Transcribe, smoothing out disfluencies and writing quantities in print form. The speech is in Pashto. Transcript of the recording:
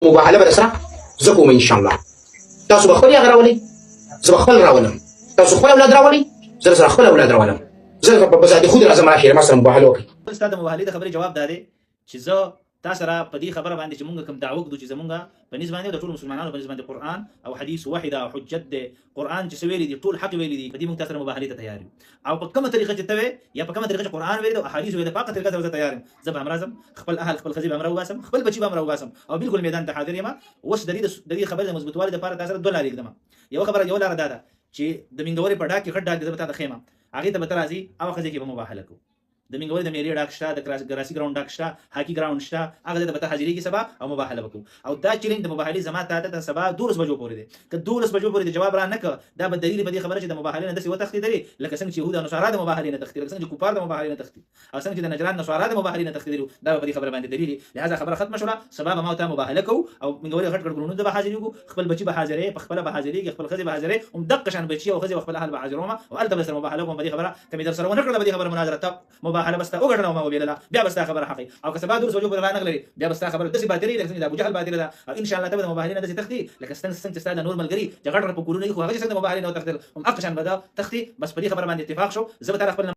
مباهله به سره زکوم ان شاء الله. تاسو بخپل هغه راولي، زه بخپل راولم. تاسو خپل اولاد راولي، زه سره خپل اولاد راولم. زه په بذات خود راځم راخیره ما سره مباهله وکړي. استاد مباهله د خبرې جواب دادې چې زه تاسو را په دې خبره باندې چې مونږ کوم دعوه کوو چې زمونږه په نسبت باندې د ټول مسلمانانو په نسبت باندې قرآن او حدیث واحده او حجت دی. قرآن چې سویلي دي ټول حق ویلي دي، په دې مونږ تاسو سره مباهله ته تیار یو. او په کومه طریقه چې ته یا په کومه طریقه چې قرآن ویلي او احادیث ویلي په هغه طریقه سره تیار یم. زه به امرازم خپل اهل خپل خزي به امر وباسم، خپل بچي به امر وباسم او بالکل میدان ته حاضر یم. اوس د دې خبرې د مضبوطوالي لپاره تاسو سره دوه لارې کړم. یو خبره یو لار ده چې د منګوري په ډاک کې خټ ډاک د ته خېمه هغه ته به تر راځي او خزي کې به مباهله کوو. د منګوري د میری ډاک شته، د ګراسي ګراوند ډاک شته، هاکی ګراوند شته، هغه ته به ته حاضرې کې سبا او مباهله وکړو. او دا چیلنج د مباهله زما ته سبا 12 بجو پورې دی. که 12 بجو پورې جواب را نه ک دا به دلیل په دې خبره چې د مباهله نه دسي وتختی دی، لکه څنګه چې يهود او نصارا د مباهله نه تختی، لکه څنګه چې کفار د مباهله نه تختی، او څنګه چې د نجران نصارا د مباهله نه تختی، دا په دې خبره باندې دلیل. لہذا خبره ختم شوه. سبا به ما ته مباهله کو او منګوري غټ غټ ګرونو د به حاضرې کو، خپل بچي به حاضرې، په خپل به حاضرې، خپل خزي به حاضرې، هم دقه شان بچي او خزي او خپل اهل به حاضرومه او الته به سره مباهله کوم. په دې خبره کمی در سره ونه کړل، په دې خبره مناظره ته مباهله بس ته وګټنه ما ویل بیا بس خبره حقي. او که سبا 12 بجو پر نه غلري بیا بس خبره دسي باطري، لکه څنګه د ابو جهل باطري ده. او ان شاء الله ته د مباهله نه دسي تختی، لکه څنګه ستاسو نورمال غري جګړه په کورونه خو هغه څنګه د مباهله نه تختی هم اقشان بدا تختی. بس په دې خبره باندې اتفاق شو. زه به تر خپل